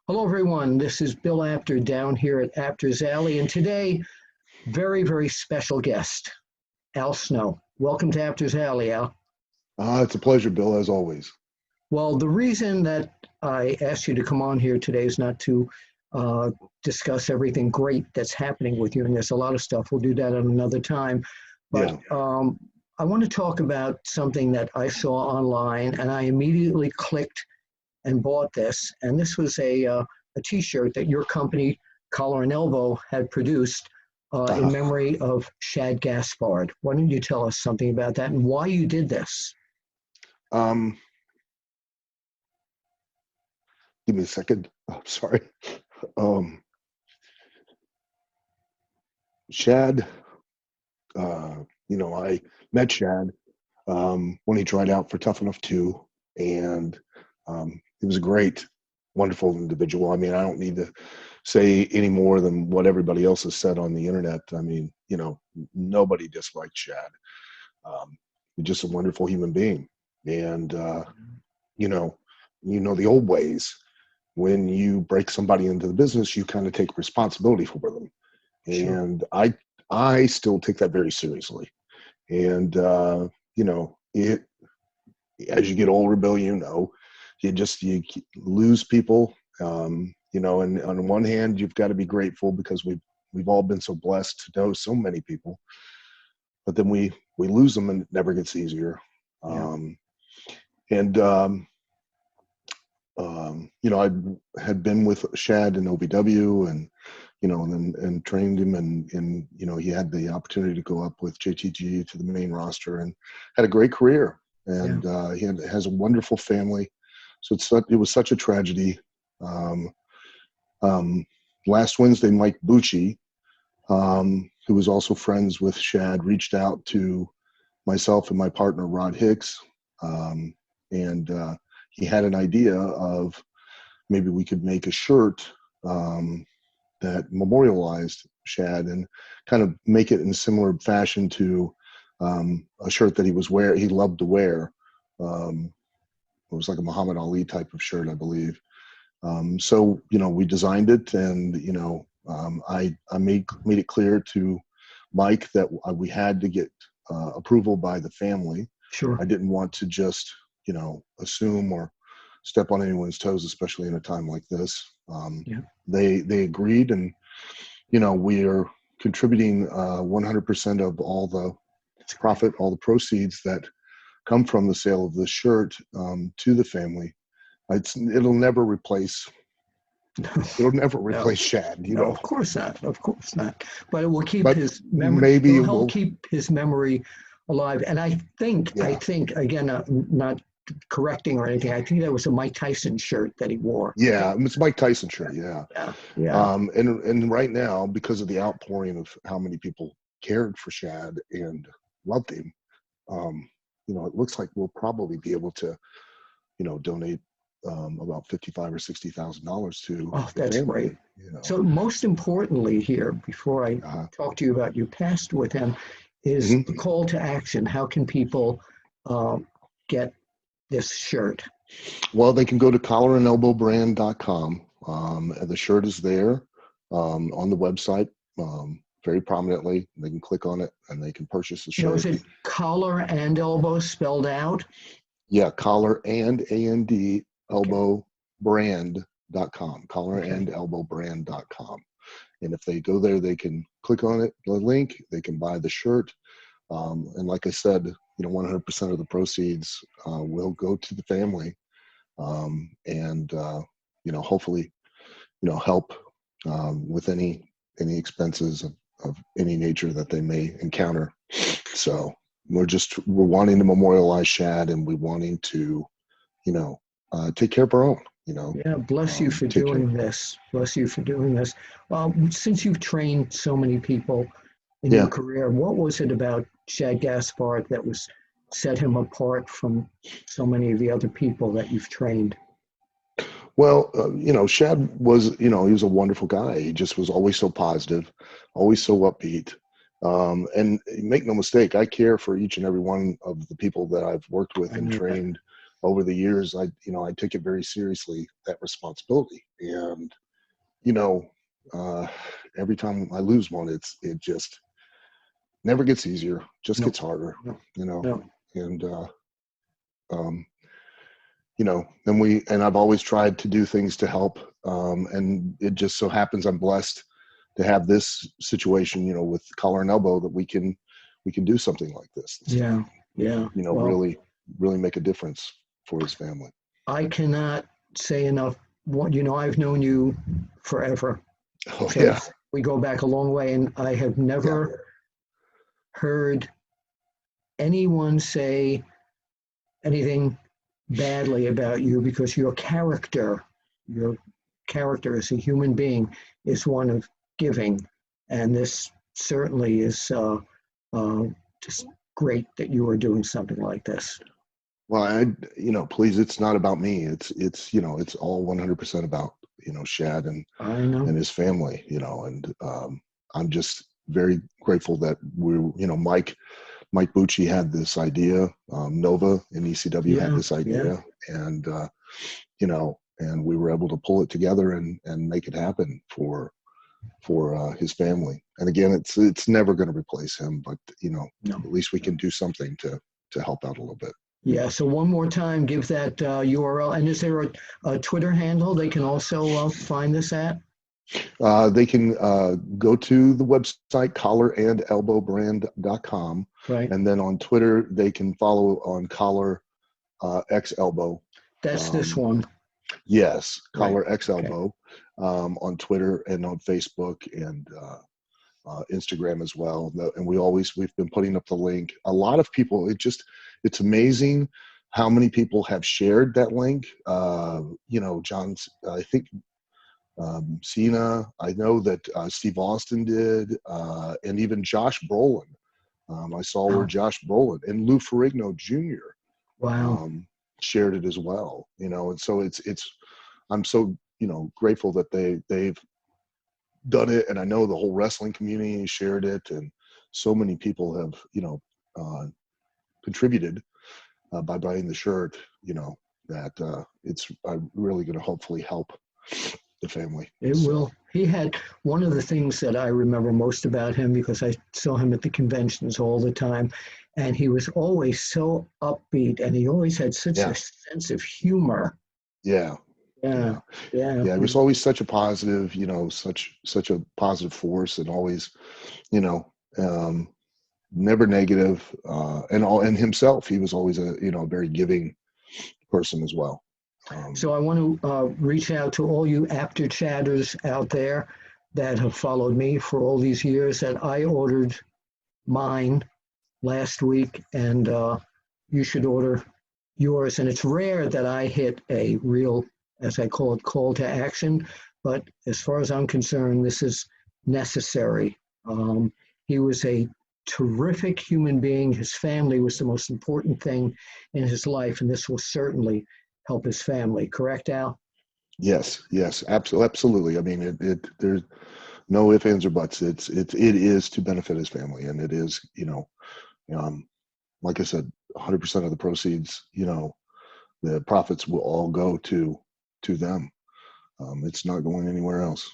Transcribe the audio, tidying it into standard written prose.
Hello, everyone. This is Bill Apter down here at Apter's Alley, and today, very, very special guest, Al Snow. Welcome to Apter's Alley, Al. It's a pleasure, Bill, as always. Well, the reason that I asked you to come on here today is not to uh, discuss everything great that's happening with you, and there's a lot of stuff. We'll do that at another time. But Yeah. I want to talk about something that I saw online, and I immediately clicked and bought this. And this was a T-shirt that your company, Collar and Elbow, had produced in Uh, memory of Shad Gaspard. Why don't you tell us something about that and why you did this? um, Give me a second. Oh, sorry. Um, Shad, I met Shad when he tried out for Tough Enough 2, and he was a great, wonderful individual. I mean, I don't need to say any more than what everybody else has said on the internet. I mean, nobody disliked Shad. He's just a wonderful human being. And, you know, the old ways, when you break somebody into the business, you kind of take responsibility for them. Sure. And I still take that very seriously. And, it, as you get older, Bill, you lose people. And on one hand, you've got to be grateful because we've all been so blessed to know so many people, but then we lose them and it never gets easier. Yeah. I had been with Shad in OVW and trained him, and he had the opportunity to go up with JTG to the main roster and had a great career. Yeah. And has a wonderful family. So it was such a tragedy. Um, Last Wednesday, Mike Bucci, who was also friends with Shad, reached out to myself and my partner, Rod Hicks. And he had an idea of maybe we could make a shirt that memorialized Shad and kind of make it in a similar fashion to a shirt that he loved to wear. It was like a Muhammad Ali type of shirt, I believe. So we designed it, and I made it clear to Mike that we had to get approval by the family. Sure. I didn't want to just assume or step on anyone's toes, especially in a time like this. Yeah. They agreed, and we are contributing 100% of all the profit, all the proceeds that come from the sale of this shirt to the family. It'll never replace No. Shad, No, of course not. Of course not. But it will keep but his memory. maybe It'll it help will. keep his memory alive. And I Yeah, think again, not correcting or anything. I think that was a Mike Tyson shirt that he wore. yeah, it's Mike Tyson shirt. Yeah. Yeah. Yeah. And right now, because of the outpouring of how many people cared for Shad and loved him, it looks like we'll probably be able to donate about $55,000 or $60,000 to Oh, the that's family. great. So most importantly here, before I Uh, talk to you about your past with him, is the mhm. call to action. How can people uh, get this shirt? Well, they can go to collarandelbowbrand.com. And the shirt is there on the website very prominently. They can click on it and they can purchase the Now, is shirt. it collar and elbow spelled out? Yeah, collar and AND Okay. elbow brand.com, Okay. collarandelbowbrand.com. And if they go there, they can click on it, the link, they can buy the shirt. And like I said, 100% of the proceeds will go to the family, and hopefully, help with any expenses of any nature that they may encounter. So we're wanting to memorialize Shad, and we're wanting to, take care of our own. Yeah, bless you for Take care. doing this. Bless you for doing this. Since you've trained so many people in your Yeah. career, what was it about Shad Gaspard that was set him apart from so many of the other people that you've trained? Well, Shad was, he was a wonderful guy. He just was always so positive, always so upbeat. And make no mistake, I care for each and every one of the people that I've worked with I and know that. trained over the years, I took it very seriously, that responsibility. And, uh, every time I lose one, it just never gets easier, just No, gets harder, no, you know, no. and, um, and I've always tried to do things to help. And it just so happens I'm blessed to have this situation, with collar and elbow, that we can do something like this. Yeah, yeah. Well, Really, really make a difference for his family. I cannot say enough. I've known you forever. Oh yeah. Because we go back a long way, and I have Yeah. never heard anyone say anything badly about you, because your character as a human being is one of giving, and this certainly is uh, just great that you are doing something like this. Well, please, it's not about me. It's all 100% about, Shad I know. and his family, and I'm just very grateful that Mike Bucci had this idea. Nova and ECW had Yeah, this yeah, idea, and and we were able to pull it together and make it happen for his family. And again, it's never going to replace him, but no. at least we can do something to help out a little bit. Yeah, so one more time, give that URL. And is there a Twitter handle they can also find this at? They can go to the website collarandelbowbrand.com, Right. and then on Twitter they can follow on collar X elbow. That's this one. Yes, Right. collar X Okay. elbow, on Twitter and on Facebook and Instagram as well. And we've been putting up the link. A lot of people, it's amazing how many people have shared that link. John's, I think, Cena, I know that Steve Austin did, and even Josh Brolin. I saw where Wow. Josh Brolin and Lou Ferrigno Jr. Wow. Shared it as well. And so I'm so grateful that they've done it, and I know the whole wrestling community shared it, and so many people have contributed by buying the shirt. That it's really going to hopefully help the family. It will. He had one of the things that I remember most about him, because I saw him at the conventions all the time, and he was always so upbeat, and he always had such a Yeah, sense of humor. yeah, Yeah, yeah, yeah, yeah. It was always such a positive, such a positive force, and always, you know, um, never negative, and himself. He was always a very giving person as well. So I want to reach out to all you after chatters out there that have followed me for all these years. That I ordered mine last week, and you should order yours. And it's rare that I hit a real, as I call it, call to action. But as far as I'm concerned, this is necessary. He was a terrific human being. His family was the most important thing in his life, and this will certainly help his family. Correct, Al? Yes, yes, absolutely. I mean, there's no ifs, ands, or buts. It is to benefit his family, and it is, um, like I said, 100% of the proceeds, the profits will all go to them. It's not going anywhere else.